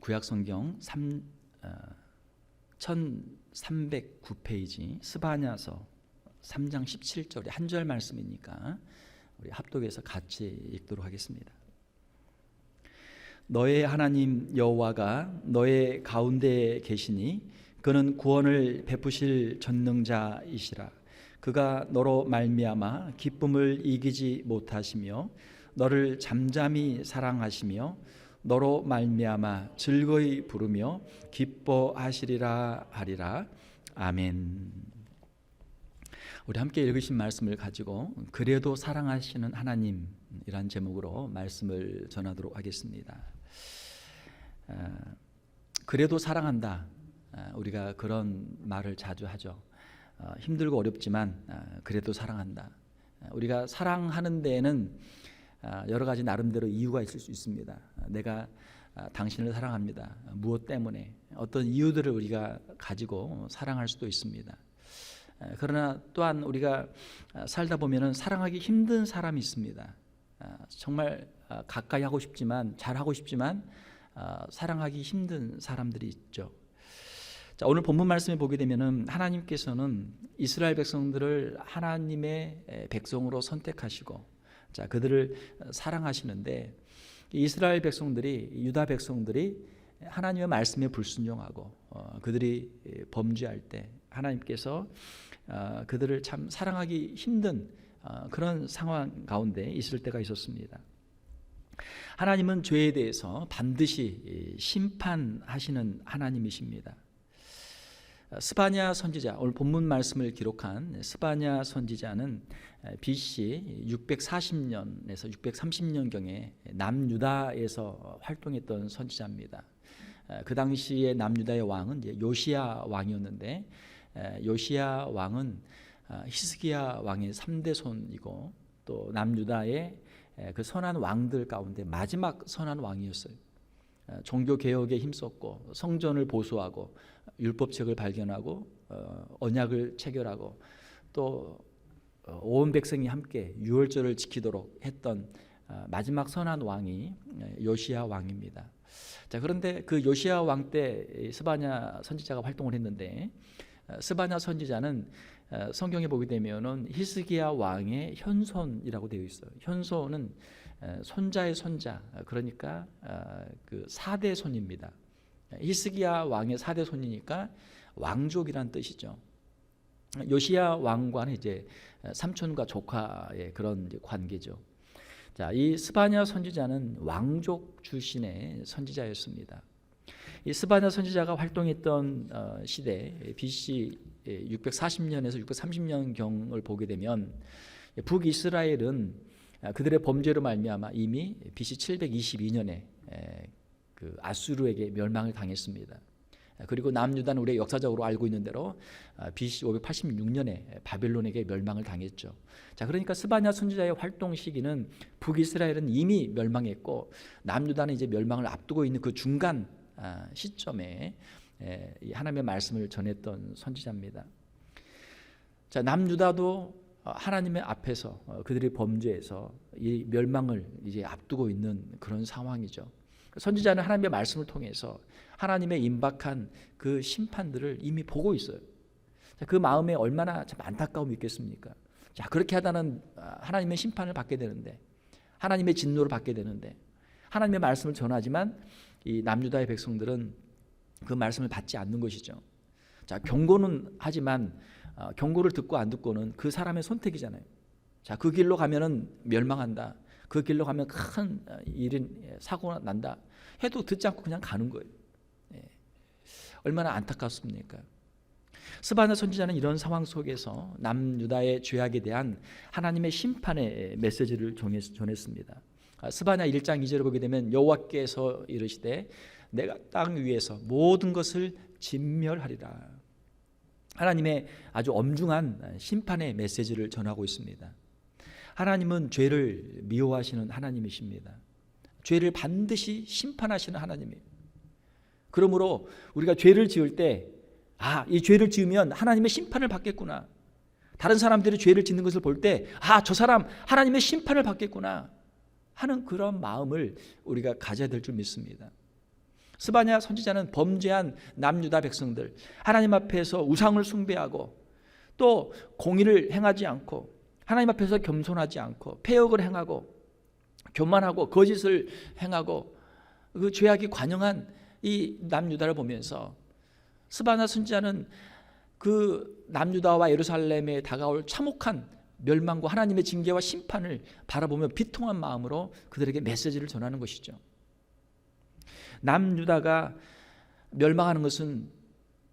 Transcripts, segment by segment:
구약성경 1309페이지 스바냐서 3장 17절의 한 절 말씀이니까 우리 합독해서 같이 읽도록 하겠습니다. 너의 하나님 여호와가 너의 가운데에 계시니 그는 구원을 베푸실 전능자이시라. 그가 너로 말미암아 기쁨을 이기지 못하시며 너를 잠잠히 사랑하시며 너로 말미암아 즐거이 부르며 기뻐하시리라 하리라. 아멘. 우리 함께 읽으신 말씀을 가지고 그래도 사랑하시는 하나님이란 제목으로 말씀을 전하도록 하겠습니다. 그래도 사랑한다. 우리가 그런 말을 자주 하죠. 힘들고 어렵지만 그래도 사랑한다. 우리가 사랑하는 데에는 여러 가지 나름대로 이유가 있을 수 있습니다. 내가 당신을 사랑합니다. 무엇 때문에 어떤 이유들을 우리가 가지고 사랑할 수도 있습니다. 그러나 또한 우리가 살다 보면은 사랑하기 힘든 사람이 있습니다. 정말 가까이 하고 싶지만 잘하고 싶지만 사랑하기 힘든 사람들이 있죠. 자, 오늘 본문 말씀을 보게 되면은 하나님께서는 이스라엘 백성들을 하나님의 백성으로 선택하시고 자, 그들을 사랑하시는데 이스라엘 백성들이 유다 백성들이 하나님의 말씀에 불순종하고 그들이 범죄할 때 하나님께서 그들을 참 사랑하기 힘든 그런 상황 가운데 있을 때가 있었습니다. 하나님은 죄에 대해서 반드시 심판하시는 하나님이십니다. 스바냐 선지자, 오늘 본문 말씀을 기록한 스바냐 선지자는 BC 640년에서 630년경에 남유다에서 활동했던 선지자입니다. 그 당시에 남유다의 왕은 이제 요시야 왕이었는데 요시야 왕은 히스기야 왕의 3대 손이고 또 남유다의 그 선한 왕들 가운데 마지막 선한 왕이었어요. 종교 개혁에 힘썼고 성전을 보수하고 율법책을 발견하고 언약을 체결하고 또 온 백성이 함께 유월절을 지키도록 했던 마지막 선한 왕이 요시야 왕입니다. 자, 그런데 그 요시야 왕 때 스바냐 선지자가 활동을 했는데 스바냐 선지자는 성경에 보게 되면은 히스기야 왕의 현손이라고 되어 있어요. 현손은 손자의 손자, 그러니까 그 4대 손입니다. 히스기야 왕의 4대 손이니까 왕족이란 뜻이죠. 요시야 왕과는 이제 삼촌과 조카의 그런 관계죠. 자, 이 스바냐 선지자는 왕족 출신의 선지자였습니다. 이 스바냐 선지자가 활동했던 시대 BC 640년에서 630년경을 보게 되면 북이스라엘은 그들의 범죄로 말미암아 이미 BC 722년에 그 아수르에게 멸망을 당했습니다. 그리고 남유다는 우리가 역사적으로 알고 있는 대로 BC 586년에 바벨론에게 멸망을 당했죠. 자, 그러니까 스바냐 선지자의 활동 시기는 북이스라엘은 이미 멸망했고 남유다는 이제 멸망을 앞두고 있는 그 중간 시점에 하나님의 말씀을 전했던 선지자입니다. 자, 남유다도 하나님의 앞에서 그들의 범죄에서 이 멸망을 이제 앞두고 있는 그런 상황이죠. 선지자는 하나님의 말씀을 통해서 하나님의 임박한 그 심판들을 이미 보고 있어요. 자, 그 마음에 얼마나 참 안타까움이 있겠습니까? 자, 그렇게 하다는 하나님의 심판을 받게 되는데, 하나님의 진노를 받게 되는데, 하나님의 말씀을 전하지만 이 남유다의 백성들은 그 말씀을 받지 않는 것이죠. 자, 경고는 하지만 경고를 듣고 안 듣고는 그 사람의 선택이잖아요. 자, 그 길로 가면은 멸망한다. 그 길로 가면 큰 일인 사고가 난다. 해도 듣지 않고 그냥 가는 거예요. 얼마나 안타깝습니까? 스바냐 선지자는 이런 상황 속에서 남유다의 죄악에 대한 하나님의 심판의 메시지를 전했습니다. 스바냐 1장 2절을 보게 되면 여호와께서 이르시되 내가 땅 위에서 모든 것을 진멸하리라. 하나님의 아주 엄중한 심판의 메시지를 전하고 있습니다. 하나님은 죄를 미워하시는 하나님이십니다. 죄를 반드시 심판하시는 하나님이에요. 그러므로 우리가 죄를 지을 때 이 죄를 지으면 하나님의 심판을 받겠구나. 다른 사람들이 죄를 짓는 것을 볼 때 저 사람 하나님의 심판을 받겠구나 하는 그런 마음을 우리가 가져야 될 줄 믿습니다. 스바냐 선지자는 범죄한 남유다 백성들, 하나님 앞에서 우상을 숭배하고 또 공의를 행하지 않고 하나님 앞에서 겸손하지 않고 패역을 행하고 교만하고 거짓을 행하고 그 죄악이 관영한 이 남유다를 보면서 스바냐 선지자는 그 남유다와 예루살렘에 다가올 참혹한 멸망과 하나님의 징계와 심판을 바라보며 비통한 마음으로 그들에게 메시지를 전하는 것이죠. 남유다가 멸망하는 것은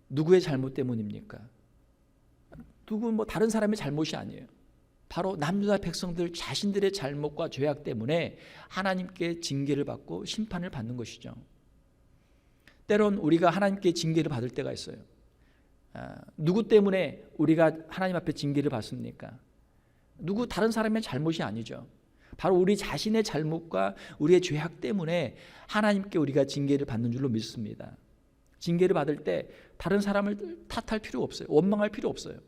누구의 잘못 때문입니까? 다른 사람의 잘못이 아니에요. 바로 남유다 백성들 자신들의 잘못과 죄악 때문에 하나님께 징계를 받고 심판을 받는 것이죠. 때론 우리가 하나님께 징계를 받을 때가 있어요. 누구 때문에 우리가 하나님 앞에 징계를 받습니까? 다른 사람의 잘못이 아니죠. 바로 우리 자신의 잘못과 우리의 죄악 때문에 하나님께 우리가 징계를 받는 줄로 믿습니다. 징계를 받을 때 다른 사람을 탓할 필요 없어요. 원망할 필요 없어요.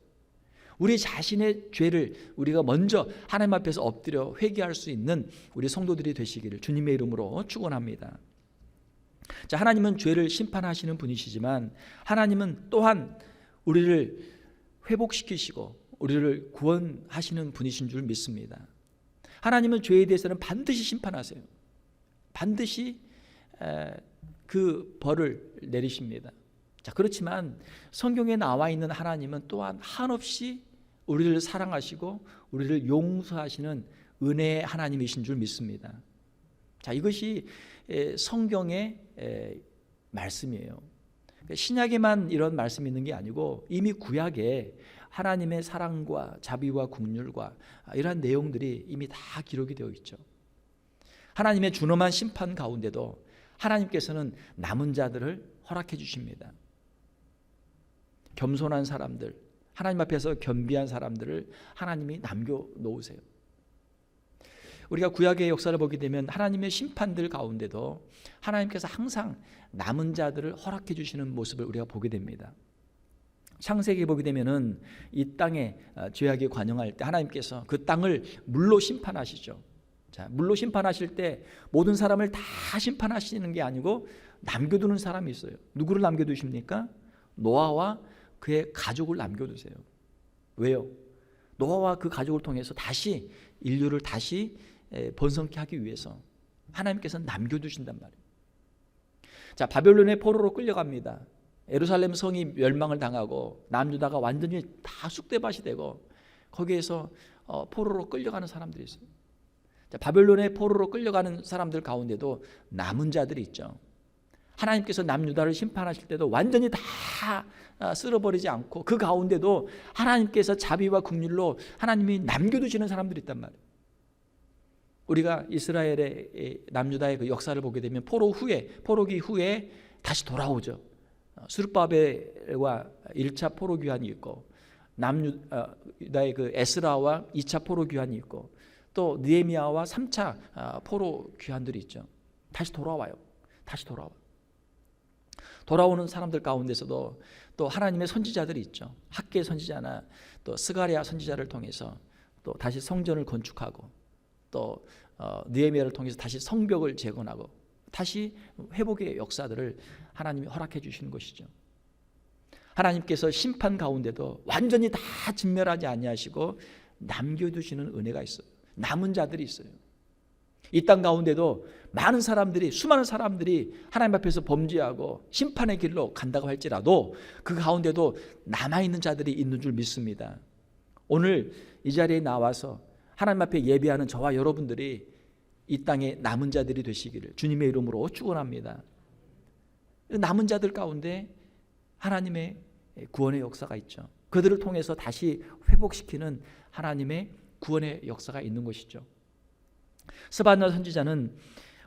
우리 자신의 죄를 우리가 먼저 하나님 앞에서 엎드려 회개할 수 있는 우리 성도들이 되시기를 주님의 이름으로 축원합니다. 자, 하나님은 죄를 심판하시는 분이시지만 하나님은 또한 우리를 회복시키시고 우리를 구원하시는 분이신 줄 믿습니다. 하나님은 죄에 대해서는 반드시 심판하세요. 반드시 그 벌을 내리십니다. 자, 그렇지만 성경에 나와 있는 하나님은 또한 한없이 우리를 사랑하시고 우리를 용서하시는 은혜의 하나님이신 줄 믿습니다. 자, 이것이 성경의 말씀이에요. 신약에만 이런 말씀이 있는 게 아니고 이미 구약에 하나님의 사랑과 자비와 긍휼과 이러한 내용들이 이미 다 기록이 되어 있죠. 하나님의 준엄한 심판 가운데도 하나님께서는 남은 자들을 허락해 주십니다. 겸손한 사람들, 하나님 앞에서 겸비한 사람들을 하나님이 남겨놓으세요. 우리가 구약의 역사를 보게 되면 하나님의 심판들 가운데도 하나님께서 항상 남은 자들을 허락해 주시는 모습을 우리가 보게 됩니다. 창세기에 보게 되면은 이 땅에 죄악이 관영할 때 하나님께서 그 땅을 물로 심판하시죠. 자, 물로 심판하실 때 모든 사람을 다 심판하시는 게 아니고 남겨두는 사람이 있어요. 누구를 남겨두십니까? 노아와 그의 가족을 남겨두세요. 왜요? 노아와 그 가족을 통해서 다시 인류를 다시 번성케 하기 위해서 하나님께서 남겨두신단 말이에요. 자, 바벨론의 포로로 끌려갑니다. 예루살렘 성이 멸망을 당하고 남유다가 완전히 다 쑥대밭이 되고 거기에서 포로로 끌려가는 사람들이 있어요. 자, 바벨론의 포로로 끌려가는 사람들 가운데도 남은 자들이 있죠. 하나님께서 남유다를 심판하실 때도 완전히 다 쓸어버리지 않고 그 가운데도 하나님께서 자비와 긍휼로 하나님이 남겨두시는 사람들이 있단 말이에요. 우리가 이스라엘의 남유다의 그 역사를 보게 되면 포로기 후에 다시 돌아오죠. 수르바벨과 1차 포로 귀환이 있고 남유다의 그 에스라와 2차 포로 귀환이 있고 또 느헤미야와 3차 포로 귀환들이 있죠. 다시 돌아와요. 돌아오는 사람들 가운데서도 또 하나님의 선지자들이 있죠. 학계 선지자나 또 스가랴 선지자를 통해서 또 다시 성전을 건축하고 또 느헤미야를 통해서 다시 성벽을 재건하고 다시 회복의 역사들을 하나님이 허락해 주시는 것이죠. 하나님께서 심판 가운데도 완전히 다 진멸하지 아니하시고 남겨두시는 은혜가 있어요. 남은 자들이 있어요. 이 땅 가운데도 수많은 사람들이 하나님 앞에서 범죄하고 심판의 길로 간다고 할지라도 그 가운데도 남아있는 자들이 있는 줄 믿습니다. 오늘 이 자리에 나와서 하나님 앞에 예배하는 저와 여러분들이 이 땅에 남은 자들이 되시기를 주님의 이름으로 축원합니다. 남은 자들 가운데 하나님의 구원의 역사가 있죠. 그들을 통해서 다시 회복시키는 하나님의 구원의 역사가 있는 것이죠. 스바냐 선지자는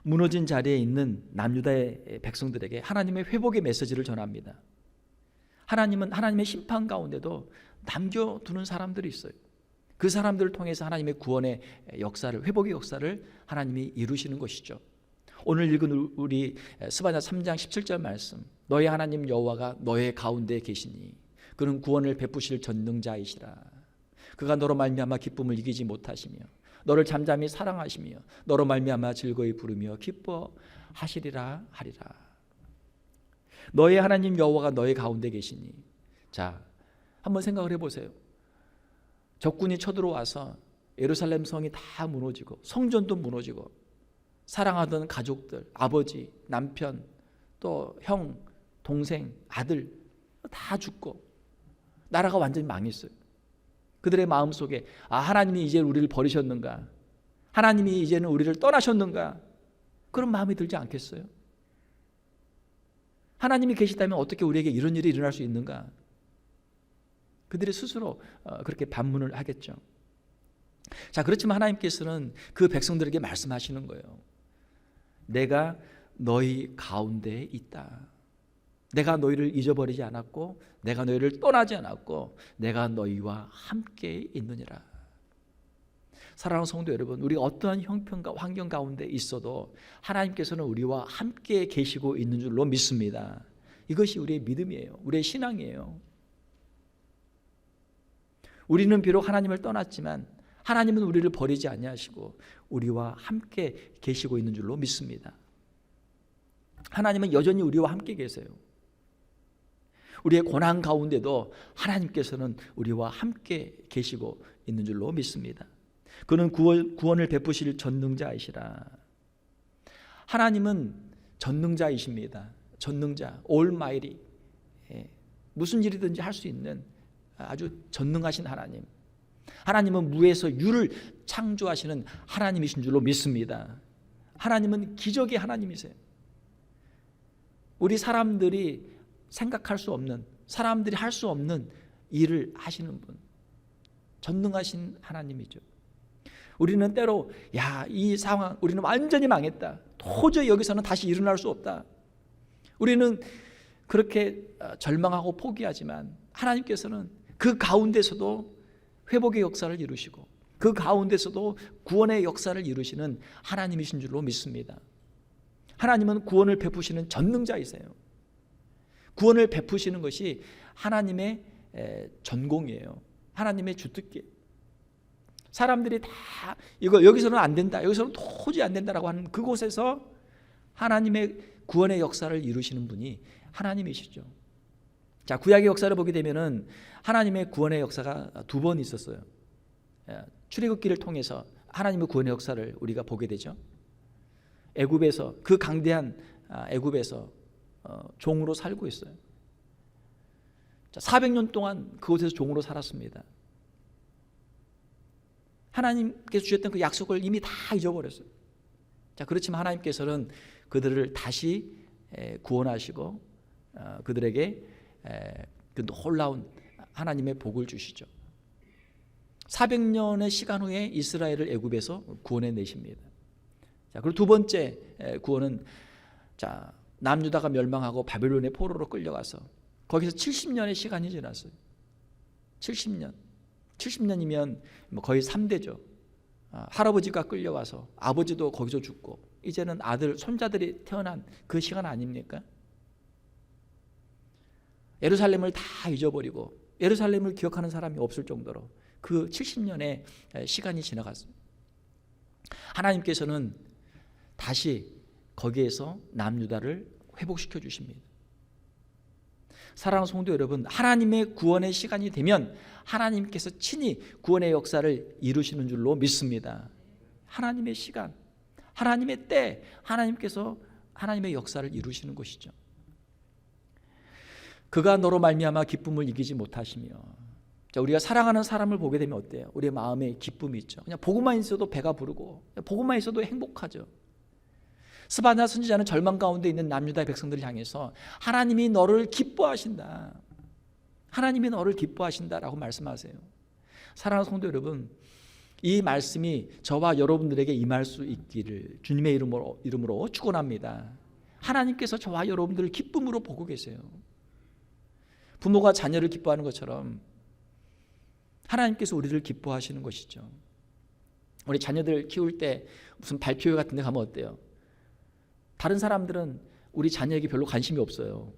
무너진 자리에 있는 남유다의 백성들에게 하나님의 회복의 메시지를 전합니다. 하나님은 하나님의 심판 가운데도 남겨두는 사람들이 있어요. 그 사람들을 통해서 하나님의 구원의 역사를, 회복의 역사를 하나님이 이루시는 것이죠. 오늘 읽은 우리 스바냐 3장 17절 말씀, 너의 하나님 여호와가 너의 가운데 계시니 그는 구원을 베푸실 전능자이시라. 그가 너로 말미암아 기쁨을 이기지 못하시며 너를 잠잠히 사랑하시며 너로 말미암아 즐거이 부르며 기뻐하시리라 하리라. 너의 하나님 여호와가 너의 가운데 계시니. 자, 한번 생각을 해보세요. 적군이 쳐들어와서 예루살렘 성이 다 무너지고 성전도 무너지고 사랑하던 가족들, 아버지, 남편, 또 형, 동생, 아들 다 죽고 나라가 완전히 망했어요. 그들의 마음속에 하나님이 이제 우리를 버리셨는가? 하나님이 이제는 우리를 떠나셨는가? 그런 마음이 들지 않겠어요? 하나님이 계시다면 어떻게 우리에게 이런 일이 일어날 수 있는가? 그들이 스스로 그렇게 반문을 하겠죠. 자, 그렇지만 하나님께서는 그 백성들에게 말씀하시는 거예요. 내가 너희 가운데에 있다. 내가 너희를 잊어버리지 않았고 내가 너희를 떠나지 않았고 내가 너희와 함께 있느니라. 사랑하는 성도 여러분, 우리가 어떠한 형편과 환경 가운데 있어도 하나님께서는 우리와 함께 계시고 있는 줄로 믿습니다. 이것이 우리의 믿음이에요. 우리의 신앙이에요. 우리는 비록 하나님을 떠났지만 하나님은 우리를 버리지 아니하시고 우리와 함께 계시고 있는 줄로 믿습니다. 하나님은 여전히 우리와 함께 계세요. 우리의 고난 가운데도 하나님께서는 우리와 함께 계시고 있는 줄로 믿습니다. 그는 구원을 베푸실 전능자이시라. 하나님은 전능자이십니다. 전능자, 올마이리, 무슨 일이든지 할 수 있는 아주 전능하신 하나님. 하나님은 무에서 유를 창조하시는 하나님이신 줄로 믿습니다. 하나님은 기적의 하나님이세요. 우리 사람들이 생각할 수 없는, 사람들이 할 수 없는 일을 하시는 분, 전능하신 하나님이죠. 우리는 때로 이 상황 우리는 완전히 망했다, 도저히 여기서는 다시 일어날 수 없다, 우리는 그렇게 절망하고 포기하지만 하나님께서는 그 가운데서도 회복의 역사를 이루시고 그 가운데서도 구원의 역사를 이루시는 하나님이신 줄로 믿습니다. 하나님은 구원을 베푸시는 전능자이세요. 구원을 베푸시는 것이 하나님의 전공이에요. 하나님의 주특기. 사람들이 다 이거 여기서는 안 된다, 여기서는 도저히 안 된다라고 하는 그곳에서 하나님의 구원의 역사를 이루시는 분이 하나님이시죠. 자, 구약의 역사를 보게 되면은 하나님의 구원의 역사가 두 번 있었어요. 출애굽기를 통해서 하나님의 구원의 역사를 우리가 보게 되죠. 애굽에서, 그 강대한 애굽에서 종으로 살고 있어요. 자, 400년 동안 그곳에서 종으로 살았습니다. 하나님께서 주셨던 그 약속을 이미 다 잊어버렸어요. 자, 그렇지만 하나님께서는 그들을 다시 구원하시고 그들에게 그 놀라운 하나님의 복을 주시죠. 400년의 시간 후에 이스라엘을 애굽에서 구원해 내십니다. 자, 그리고 두 번째 구원은, 자, 남유다가 멸망하고 바벨론의 포로로 끌려가서 거기서 70년의 시간이 지났어요. 70년이면 거의 3대죠. 할아버지가 끌려가서 아버지도 거기서 죽고 이제는 아들, 손자들이 태어난 그 시간 아닙니까? 예루살렘을 다 잊어버리고 예루살렘을 기억하는 사람이 없을 정도로 그 70년의 시간이 지나갔습니다. 하나님께서는 다시 거기에서 남유다를 회복시켜 주십니다. 사랑하는 성도 여러분, 하나님의 구원의 시간이 되면 하나님께서 친히 구원의 역사를 이루시는 줄로 믿습니다. 하나님의 시간, 하나님의 때, 하나님께서 하나님의 역사를 이루시는 것이죠. 그가 너로 말미암아 기쁨을 이기지 못하시며. 자, 우리가 사랑하는 사람을 보게 되면 어때요? 우리의 마음에 기쁨이 있죠. 그냥 보고만 있어도 배가 부르고 보고만 있어도 행복하죠. 스바냐 선지자는 절망 가운데 있는 남유다 백성들을 향해서 하나님이 너를 기뻐하신다, 하나님이 너를 기뻐하신다라고 말씀하세요. 사랑하는 성도 여러분, 이 말씀이 저와 여러분들에게 임할 수 있기를 주님의 이름으로 축원합니다. 하나님께서 저와 여러분들을 기쁨으로 보고 계세요. 부모가 자녀를 기뻐하는 것처럼 하나님께서 우리를 기뻐하시는 것이죠. 우리 자녀들 키울 때 무슨 발표회 같은 데 가면 어때요? 다른 사람들은 우리 자녀에게 별로 관심이 없어요.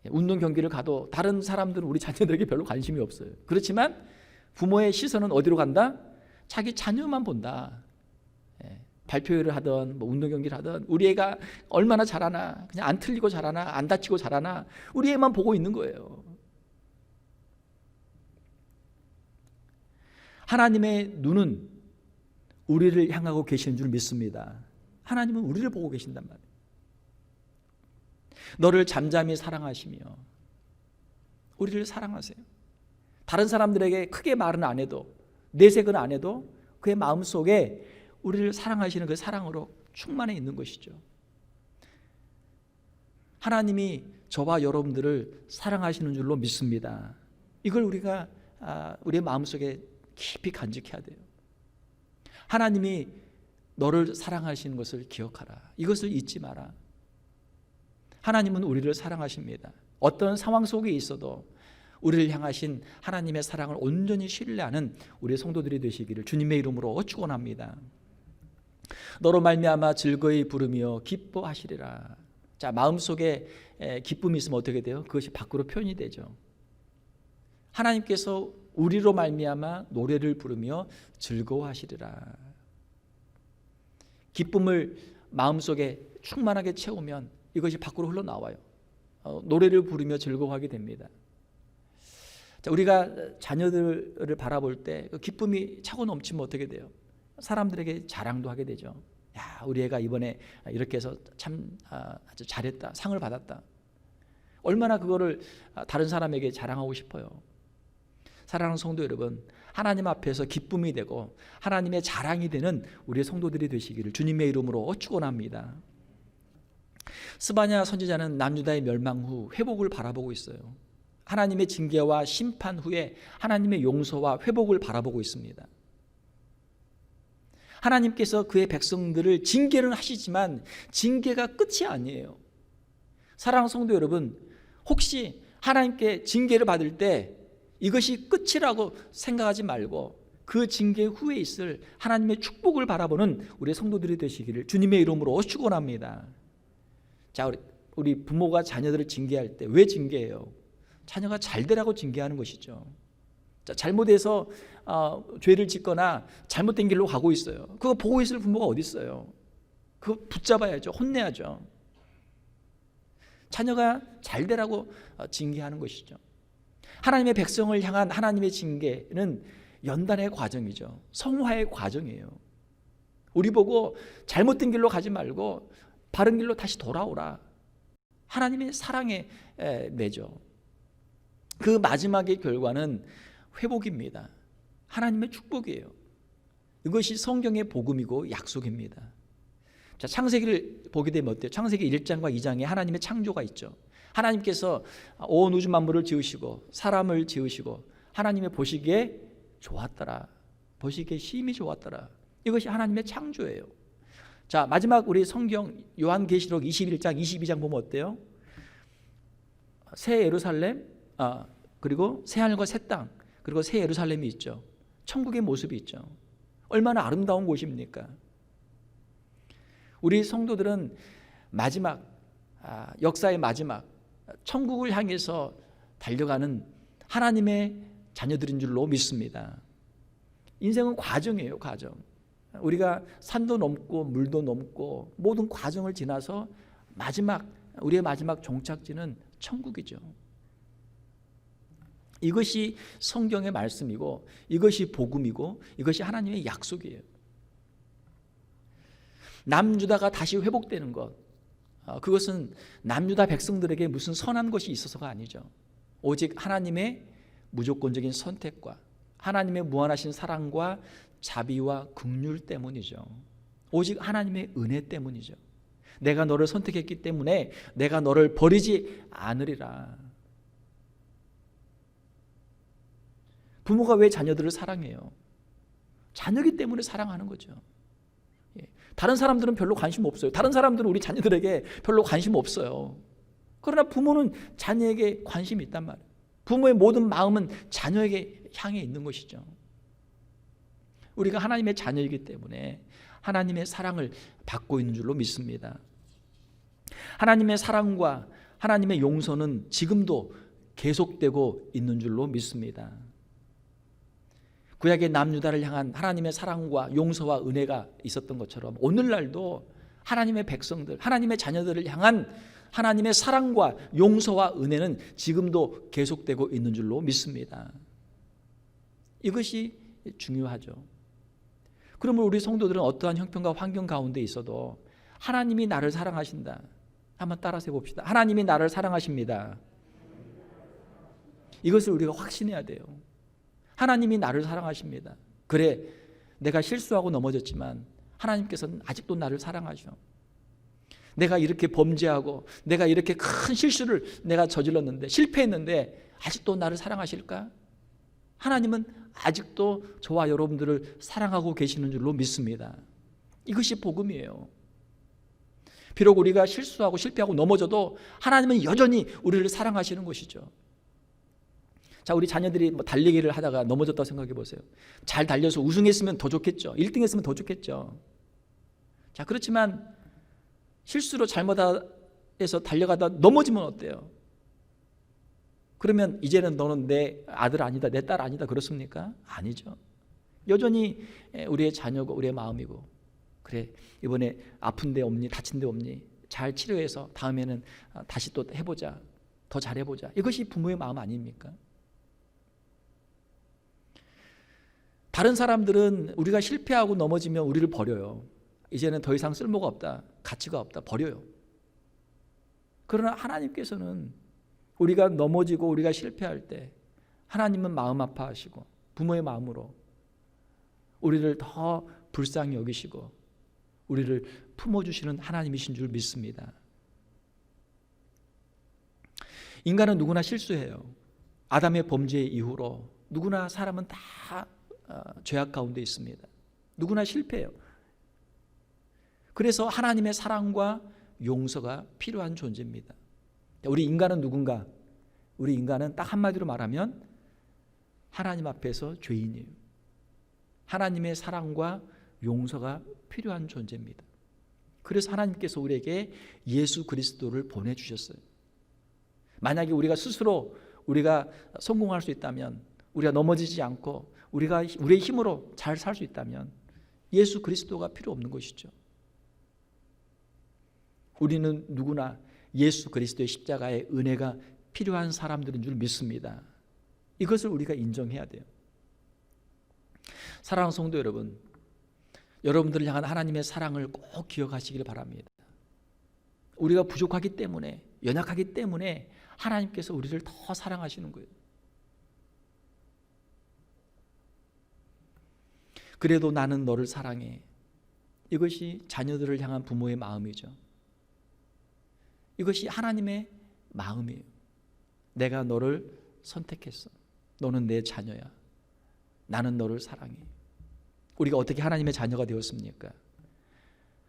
운동 경기를 가도 다른 사람들은 우리 자녀들에게 별로 관심이 없어요. 그렇지만 부모의 시선은 어디로 간다? 자기 자녀만 본다. 발표회를 하든 뭐 운동 경기를 하든 우리 애가 얼마나 잘하나, 그냥 안 틀리고 잘하나, 안 다치고 잘하나, 우리 애만 보고 있는 거예요. 하나님의 눈은 우리를 향하고 계시는 줄 믿습니다. 하나님은 우리를 보고 계신단 말이에요. 너를 잠잠히 사랑하시며 우리를 사랑하세요. 다른 사람들에게 크게 말은 안 해도, 내색은 안 해도 그의 마음속에 우리를 사랑하시는 그 사랑으로 충만해 있는 것이죠. 하나님이 저와 여러분들을 사랑하시는 줄로 믿습니다. 이걸 우리가 우리의 마음속에 깊이 간직해야 돼요. 하나님이 너를 사랑하시는 것을 기억하라. 이것을 잊지 마라. 하나님은 우리를 사랑하십니다. 어떤 상황 속에 있어도 우리를 향하신 하나님의 사랑을 온전히 신뢰하는 우리 성도들이 되시기를 주님의 이름으로 축원합니다. 너로 말미암아 즐거이 부르며 기뻐하시리라. 자, 마음속에 기쁨이 있으면 어떻게 돼요? 그것이 밖으로 표현이 되죠. 하나님께서 우리로 말미암아 노래를 부르며 즐거워하시리라. 기쁨을 마음속에 충만하게 채우면 이것이 밖으로 흘러나와요. 노래를 부르며 즐거워하게 됩니다. 자, 우리가 자녀들을 바라볼 때 그 기쁨이 차고 넘치면 어떻게 돼요? 사람들에게 자랑도 하게 되죠. 야, 우리 애가 이번에 이렇게 해서 참 아주 잘했다, 상을 받았다. 얼마나 그거를 다른 사람에게 자랑하고 싶어요. 사랑하는 성도 여러분, 하나님 앞에서 기쁨이 되고 하나님의 자랑이 되는 우리의 성도들이 되시기를 주님의 이름으로 축원합니다. 스바냐 선지자는 남유다의 멸망 후 회복을 바라보고 있어요. 하나님의 징계와 심판 후에 하나님의 용서와 회복을 바라보고 있습니다. 하나님께서 그의 백성들을 징계는 하시지만 징계가 끝이 아니에요. 사랑하는 성도 여러분, 혹시 하나님께 징계를 받을 때 이것이 끝이라고 생각하지 말고 그 징계 후에 있을 하나님의 축복을 바라보는 우리 성도들이 되시기를 주님의 이름으로 축원합니다. 자, 우리 부모가 자녀들을 징계할 때 왜 징계해요? 자녀가 잘 되라고 징계하는 것이죠. 자, 잘못해서 죄를 짓거나 잘못된 길로 가고 있어요. 그거 보고 있을 부모가 어디 있어요? 그거 붙잡아야죠. 혼내야죠. 자녀가 잘 되라고 징계하는 것이죠. 하나님의 백성을 향한 하나님의 징계는 연단의 과정이죠. 성화의 과정이에요. 우리 보고 잘못된 길로 가지 말고 바른 길로 다시 돌아오라. 하나님의 사랑의 매죠. 그 마지막의 결과는 회복입니다. 하나님의 축복이에요. 이것이 성경의 복음이고 약속입니다. 자, 창세기를 보게 되면 어때요? 창세기 1장과 2장에 하나님의 창조가 있죠. 하나님께서 온 우주 만물을 지으시고 사람을 지으시고 하나님의 보시기에 좋았더라. 보시기에 심히 좋았더라. 이것이 하나님의 창조예요. 자, 마지막 우리 성경 요한계시록 21장 22장 보면 어때요? 새 예루살렘, 그리고 새 하늘과 새 땅, 그리고 새 예루살렘이 있죠. 천국의 모습이 있죠. 얼마나 아름다운 곳입니까? 우리 성도들은 마지막, 역사의 마지막 천국을 향해서 달려가는 하나님의 자녀들인 줄로 믿습니다. 인생은 과정이에요. 과정. 우리가 산도 넘고 물도 넘고 모든 과정을 지나서 우리의 마지막 종착지는 천국이죠. 이것이 성경의 말씀이고 이것이 복음이고 이것이 하나님의 약속이에요. 남유다가 다시 회복되는 것, 그것은 남유다 백성들에게 무슨 선한 것이 있어서가 아니죠. 오직 하나님의 무조건적인 선택과 하나님의 무한하신 사랑과 자비와 긍휼 때문이죠. 오직 하나님의 은혜 때문이죠. 내가 너를 선택했기 때문에 내가 너를 버리지 않으리라. 부모가 왜 자녀들을 사랑해요? 자녀기 때문에 사랑하는 거죠. 다른 사람들은 별로 관심 없어요. 다른 사람들은 우리 자녀들에게 별로 관심 없어요. 그러나 부모는 자녀에게 관심이 있단 말이에요. 부모의 모든 마음은 자녀에게 향해 있는 것이죠. 우리가 하나님의 자녀이기 때문에 하나님의 사랑을 받고 있는 줄로 믿습니다. 하나님의 사랑과 하나님의 용서는 지금도 계속되고 있는 줄로 믿습니다. 구약의 남유다를 향한 하나님의 사랑과 용서와 은혜가 있었던 것처럼 오늘날도 하나님의 백성들, 하나님의 자녀들을 향한 하나님의 사랑과 용서와 은혜는 지금도 계속되고 있는 줄로 믿습니다. 이것이 중요하죠. 그러면 우리 성도들은 어떠한 형편과 환경 가운데 있어도 하나님이 나를 사랑하신다. 한번 따라서 해봅시다. 하나님이 나를 사랑하십니다. 이것을 우리가 확신해야 돼요. 하나님이 나를 사랑하십니다. 그래, 내가 실수하고 넘어졌지만 하나님께서는 아직도 나를 사랑하셔. 내가 이렇게 범죄하고 내가 이렇게 큰 실수를 내가 저질렀는데, 실패했는데 아직도 나를 사랑하실까? 하나님은 아직도 저와 여러분들을 사랑하고 계시는 줄로 믿습니다. 이것이 복음이에요. 비록 우리가 실수하고 실패하고 넘어져도 하나님은 여전히 우리를 사랑하시는 것이죠. 자, 우리 자녀들이 달리기를 하다가 넘어졌다고 생각해 보세요. 잘 달려서 우승했으면 더 좋겠죠. 1등 했으면 더 좋겠죠. 자, 그렇지만 실수로 잘못해서 달려가다 넘어지면 어때요? 그러면 이제는 너는 내 아들 아니다, 내 딸 아니다, 그렇습니까? 아니죠. 여전히 우리의 자녀고 우리의 마음이고, 그래, 이번에 아픈 데 없니, 다친 데 없니, 잘 치료해서 다음에는 다시 또 해보자, 더 잘해보자. 이것이 부모의 마음 아닙니까? 다른 사람들은 우리가 실패하고 넘어지면 우리를 버려요. 이제는 더 이상 쓸모가 없다, 가치가 없다, 버려요. 그러나 하나님께서는 우리가 넘어지고 우리가 실패할 때 하나님은 마음 아파하시고 부모의 마음으로 우리를 더 불쌍히 여기시고 우리를 품어주시는 하나님이신 줄 믿습니다. 인간은 누구나 실수해요. 아담의 범죄 이후로 누구나 사람은 다 죄악 가운데 있습니다. 누구나 실패해요. 그래서 하나님의 사랑과 용서가 필요한 존재입니다. 우리 인간은 누군가? 우리 인간은 딱 한마디로 말하면 하나님 앞에서 죄인이에요. 하나님의 사랑과 용서가 필요한 존재입니다. 그래서 하나님께서 우리에게 예수 그리스도를 보내주셨어요. 만약에 우리가 스스로 우리가 성공할 수 있다면, 우리가 넘어지지 않고 우리가 우리의 힘으로 잘 살 수 있다면 예수 그리스도가 필요 없는 것이죠. 우리는 누구나 예수 그리스도의 십자가의 은혜가 필요한 사람들인 줄 믿습니다. 이것을 우리가 인정해야 돼요. 사랑하는 성도 여러분, 여러분들을 향한 하나님의 사랑을 꼭 기억하시길 바랍니다. 우리가 부족하기 때문에, 연약하기 때문에 하나님께서 우리를 더 사랑하시는 거예요. 그래도 나는 너를 사랑해. 이것이 자녀들을 향한 부모의 마음이죠. 이것이 하나님의 마음이에요. 내가 너를 선택했어. 너는 내 자녀야. 나는 너를 사랑해. 우리가 어떻게 하나님의 자녀가 되었습니까?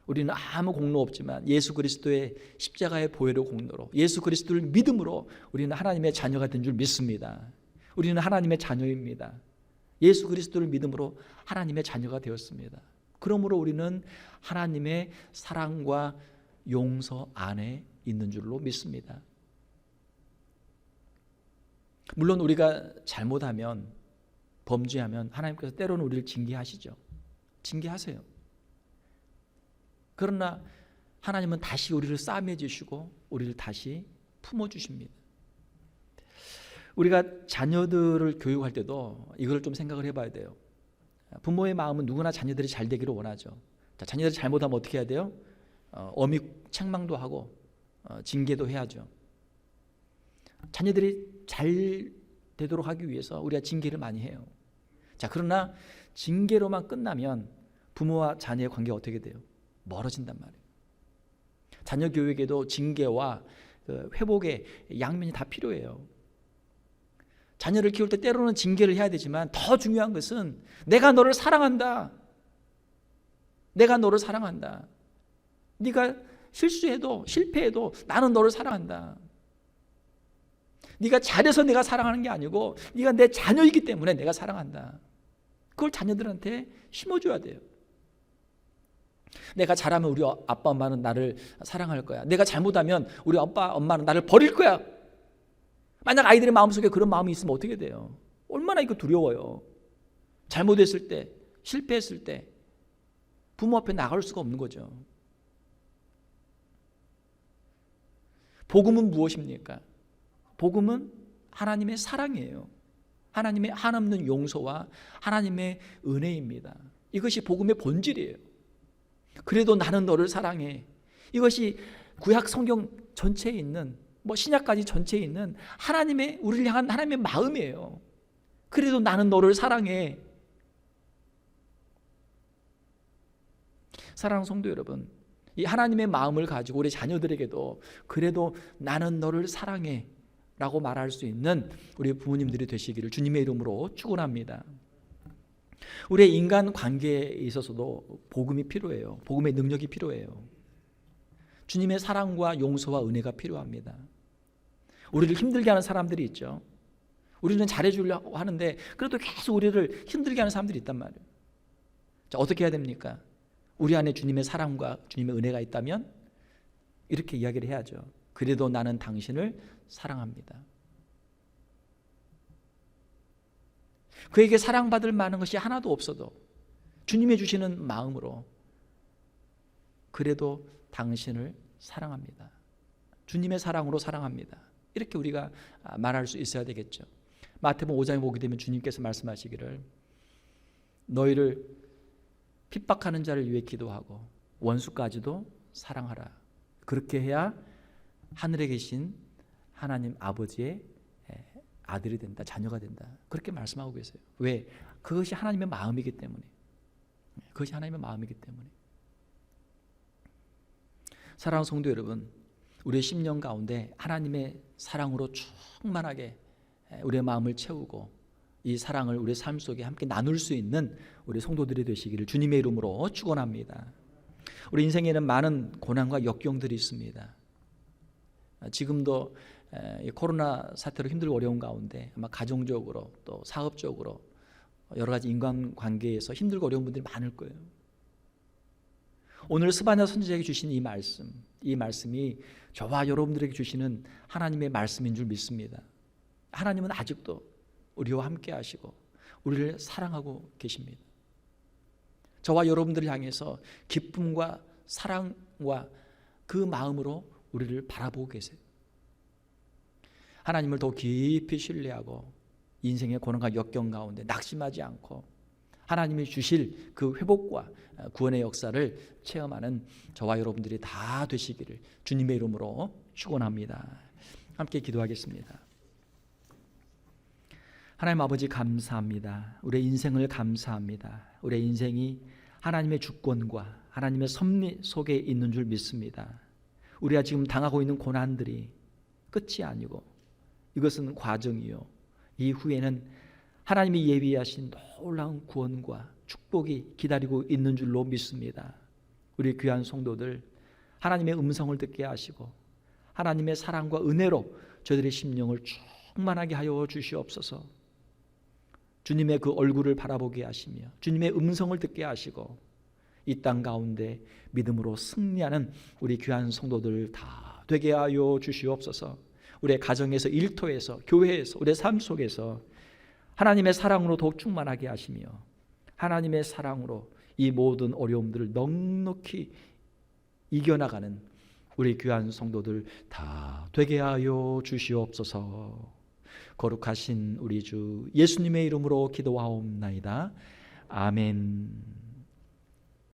우리는 아무 공로 없지만 예수 그리스도의 십자가의 보혈의 공로로, 예수 그리스도를 믿음으로 우리는 하나님의 자녀가 된 줄 믿습니다. 우리는 하나님의 자녀입니다. 예수 그리스도를 믿음으로 하나님의 자녀가 되었습니다. 그러므로 우리는 하나님의 사랑과 용서 안에 있는 줄로 믿습니다. 물론 우리가 잘못하면, 범죄하면 하나님께서 때로는 우리를 징계하시죠. 징계하세요. 그러나 하나님은 다시 우리를 싸매 주시고 우리를 다시 품어주십니다. 우리가 자녀들을 교육할 때도 이걸 좀 생각을 해봐야 돼요. 부모의 마음은 누구나 자녀들이 잘 되기를 원하죠. 자, 자녀들이 잘못하면 어떻게 해야 돼요? 엄히 책망도 하고 징계도 해야죠. 자녀들이 잘 되도록 하기 위해서 우리가 징계를 많이 해요. 자, 그러나 징계로만 끝나면 부모와 자녀의 관계가 어떻게 돼요? 멀어진단 말이에요. 자녀 교육에도 징계와 회복의 양면이 다 필요해요. 자녀를 키울 때 때로는 징계를 해야 되지만 더 중요한 것은 내가 너를 사랑한다. 내가 너를 사랑한다. 네가 실수해도 실패해도 나는 너를 사랑한다. 네가 잘해서 내가 사랑하는 게 아니고 네가 내 자녀이기 때문에 내가 사랑한다. 그걸 자녀들한테 심어줘야 돼요. 내가 잘하면 우리 아빠 엄마는 나를 사랑할 거야. 내가 잘못하면 우리 아빠 엄마는 나를 버릴 거야. 만약 아이들의 마음속에 그런 마음이 있으면 어떻게 돼요? 얼마나 이거 두려워요. 잘못했을 때, 실패했을 때 부모 앞에 나갈 수가 없는 거죠. 복음은 무엇입니까? 복음은 하나님의 사랑이에요. 하나님의 한없는 용서와 하나님의 은혜입니다. 이것이 복음의 본질이에요. 그래도 나는 너를 사랑해. 이것이 구약 성경 전체에 있는, 신약까지 전체에 있는 하나님의, 우리를 향한 하나님의 마음이에요. 그래도 나는 너를 사랑해. 사랑하는 성도 여러분, 이 하나님의 마음을 가지고 우리 자녀들에게도 그래도 나는 너를 사랑해 라고 말할 수 있는 우리 부모님들이 되시기를 주님의 이름으로 축원합니다. 우리의 인간 관계에 있어서도 복음이 필요해요. 복음의 능력이 필요해요. 주님의 사랑과 용서와 은혜가 필요합니다. 우리를 힘들게 하는 사람들이 있죠. 우리는 잘해주려고 하는데 그래도 계속 우리를 힘들게 하는 사람들이 있단 말이에요. 자, 어떻게 해야 됩니까? 우리 안에 주님의 사랑과 주님의 은혜가 있다면 이렇게 이야기를 해야죠. 그래도 나는 당신을 사랑합니다. 그에게 사랑받을 만한 것이 하나도 없어도 주님이 주시는 마음으로 그래도 당신을 사랑합니다. 주님의 사랑으로 사랑합니다. 이렇게 우리가 말할 수 있어야 되겠죠. 마태복음 5장에 보게 되면 주님께서 말씀하시기를 너희를 핍박하는 자를 위해 기도하고 원수까지도 사랑하라. 그렇게 해야 하늘에 계신 하나님 아버지의 아들이 된다, 자녀가 된다. 그렇게 말씀하고 계세요. 왜? 그것이 하나님의 마음이기 때문에. 그것이 하나님의 마음이기 때문에. 사랑하는 성도 여러분, 우리의 심령 가운데 하나님의 사랑으로 충만하게 우리의 마음을 채우고 이 사랑을 우리의 삶 속에 함께 나눌 수 있는 우리 성도들이 되시기를 주님의 이름으로 축원합니다. 우리 인생에는 많은 고난과 역경들이 있습니다. 지금도 이 코로나 사태로 힘들고 어려운 가운데 아마 가정적으로 또 사업적으로 여러 가지 인간관계에서 힘들고 어려운 분들이 많을 거예요. 오늘 스바냐 선지자에게 주신 이 말씀이 저와 여러분들에게 주시는 하나님의 말씀인 줄 믿습니다. 하나님은 아직도 우리와 함께 하시고 우리를 사랑하고 계십니다. 저와 여러분들을 향해서 기쁨과 사랑과 그 마음으로 우리를 바라보고 계세요. 하나님을 더 깊이 신뢰하고 인생의 고난과 역경 가운데 낙심하지 않고 하나님이 주실 그 회복과 구원의 역사를 체험하는 저와 여러분들이 다 되시기를 주님의 이름으로 축원합니다. 함께 기도하겠습니다. 하나님 아버지 감사합니다. 우리의 인생을 감사합니다. 우리의 인생이 하나님의 주권과 하나님의 섭리 속에 있는 줄 믿습니다. 우리가 지금 당하고 있는 고난들이 끝이 아니고 이것은 과정이요, 이후에는 하나님이 예비하신 놀라운 구원과 축복이 기다리고 있는 줄로 믿습니다. 우리 귀한 성도들 하나님의 음성을 듣게 하시고 하나님의 사랑과 은혜로 저들의 심령을 충만하게 하여 주시옵소서. 주님의 그 얼굴을 바라보게 하시며 주님의 음성을 듣게 하시고 이 땅 가운데 믿음으로 승리하는 우리 귀한 성도들 다 되게 하여 주시옵소서. 우리의 가정에서, 일터에서, 교회에서, 우리의 삶 속에서 하나님의 사랑으로 더욱 충만하게 하시며 하나님의 사랑으로 이 모든 어려움들을 넉넉히 이겨나가는 우리 귀한 성도들 다 되게 하여 주시옵소서. 거룩하신 우리 주 예수님의 이름으로 기도하옵나이다. 아멘.